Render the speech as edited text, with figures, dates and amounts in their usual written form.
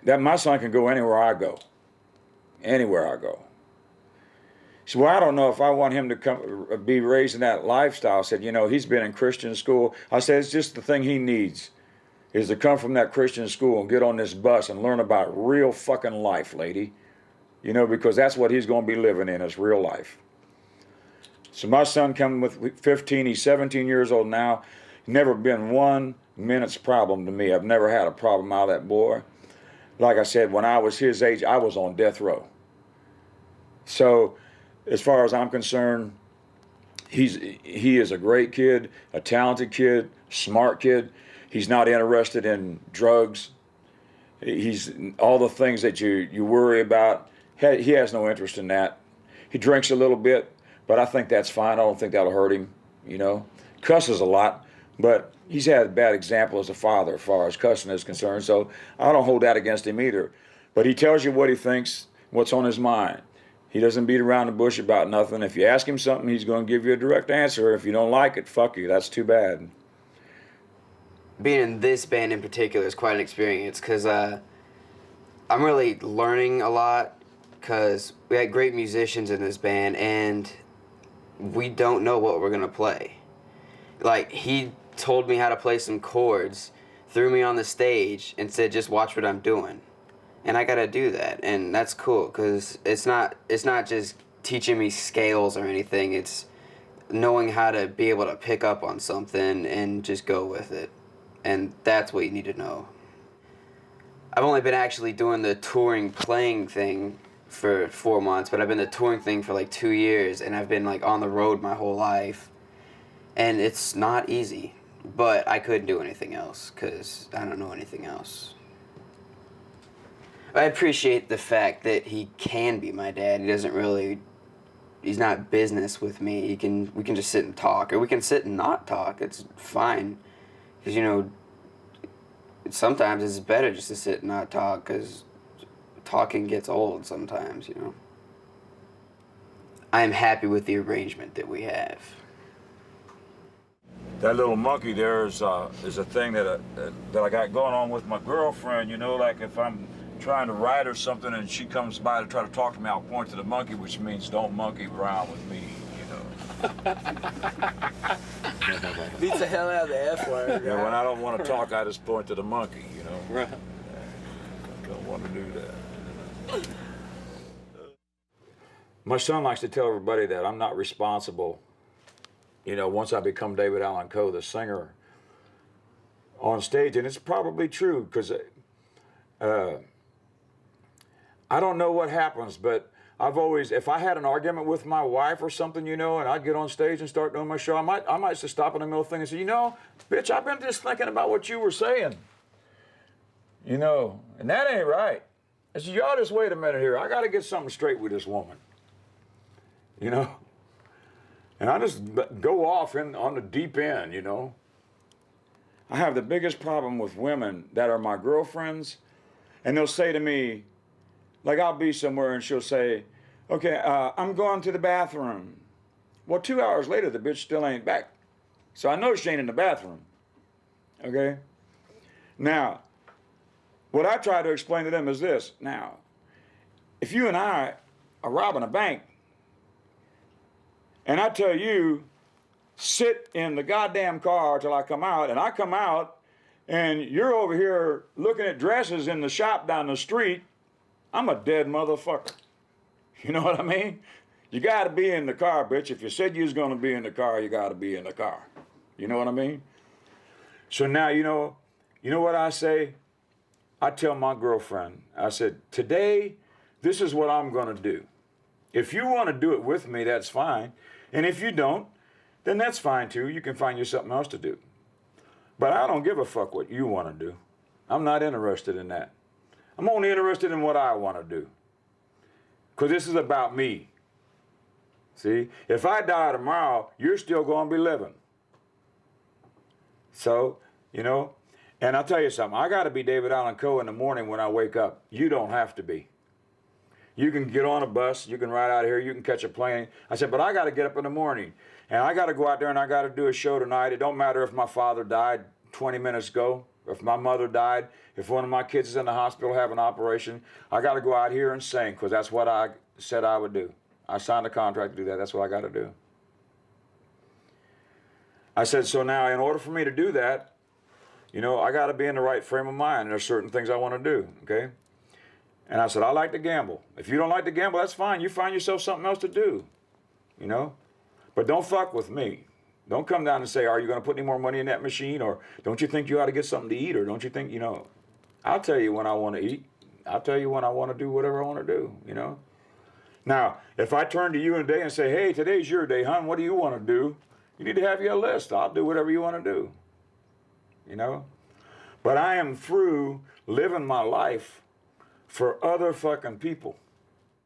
that my son can go anywhere I go. Anywhere I go. He said, well, I don't know if I want him to be raised in that lifestyle. I said, you know, he's been in Christian school. I said, it's just the thing he needs is to come from that Christian school and get on this bus and learn about real fucking life, lady. You know, because that's what he's going to be living in, is real life. So my son coming with 15, he's 17 years old now. Never been 1 minute's problem to me. I've never had a problem out of that boy. Like I said, when I was his age, I was on death row. So as far as I'm concerned, he is a great kid, a talented kid, smart kid. He's not interested in drugs. He's all the things that you worry about. He has no interest in that. He drinks a little bit, but I think that's fine. I don't think that'll hurt him, you know. Cusses a lot, but he's had a bad example as a father as far as cussing is concerned, so I don't hold that against him either. But he tells you what he thinks, what's on his mind. He doesn't beat around the bush about nothing. If you ask him something, he's going to give you a direct answer. If you don't like it, fuck you. That's too bad. Being in this band in particular is quite an experience because I'm really learning a lot because we had great musicians in this band and we don't know what we're going to play. Like, he told me how to play some chords, threw me on the stage, and said, just watch what I'm doing. And I got to do that, and that's cool because it's not just teaching me scales or anything. It's knowing how to be able to pick up on something and just go with it. And that's what you need to know. I've only been actually doing the touring playing thing for 4 months, but I've been the touring thing for like 2 years, and I've been like on the road my whole life. And it's not easy, but I couldn't do anything else because I don't know anything else. I appreciate the fact that he can be my dad. He's not business with me. We can just sit and talk, or we can sit and not talk. It's fine. Because, you know, sometimes it's better just to sit and not talk because talking gets old sometimes, you know. I'm happy with the arrangement that we have. That little monkey there is a thing that I got going on with my girlfriend, you know, like if I'm trying to write or something and she comes by to try to talk to me, I'll point to the monkey, which means don't monkey around with me, you know. Beats the hell out of the F word. Yeah, when I don't want to talk, I just point to the monkey, you know. Right. I don't want to do that. My son likes to tell everybody that I'm not responsible, you know, once I become David Allan Coe, the singer, on stage, and it's probably true, because I don't know what happens, but I've always, if I had an argument with my wife or something, you know, and I'd get on stage and start doing my show, I might just stop in the middle of the thing and say, you know, bitch, I've been just thinking about what you were saying, you know, and that ain't right. I said, y'all just wait a minute here. I got to get something straight with this woman, you know. And I just go off on the deep end, you know. I have the biggest problem with women that are my girlfriends, and they'll say to me, like I'll be somewhere and she'll say, okay, I'm going to the bathroom. Well, 2 hours later, the bitch still ain't back. So I know she ain't in the bathroom, okay? Now, what I try to explain to them is this. Now, if you and I are robbing a bank, and I tell you, sit in the goddamn car till I come out, and I come out, and you're over here looking at dresses in the shop down the street, I'm a dead motherfucker. You know what I mean? You gotta be in the car, bitch. If you said you was gonna be in the car, you gotta be in the car. You know what I mean? So now, you know what I say? I tell my girlfriend, I said, today, this is what I'm gonna do. If you wanna do it with me, that's fine. And if you don't, then that's fine too. You can find you something else to do. But I don't give a fuck what you wanna do. I'm not interested in that. I'm only interested in what I want to do. Because this is about me. See? If I die tomorrow, you're still going to be living. So, you know, and I'll tell you something. I got to be David Allan Coe in the morning when I wake up. You don't have to be. You can get on a bus. You can ride out here. You can catch a plane. I said, but I got to get up in the morning. And I got to go out there and I got to do a show tonight. It don't matter if my father died 20 minutes ago. If my mother died, if one of my kids is in the hospital having an operation, I got to go out here and sing because that's what I said I would do. I signed a contract to do that. That's what I got to do. I said, so now in order for me to do that, you know, I got to be in the right frame of mind. There's certain things I want to do, okay? And I said, I like to gamble. If you don't like to gamble, that's fine. You find yourself something else to do, you know? But don't fuck with me. Don't come down and say, are you going to put any more money in that machine? Or don't you think you ought to get something to eat? Or don't you think, you know, I'll tell you when I want to eat. I'll tell you when I want to do whatever I want to do, you know? Now, if I turn to you in a day and say, hey, today's your day, hon, what do you want to do? You need to have your list. I'll do whatever you want to do, you know? But I am through living my life for other fucking people.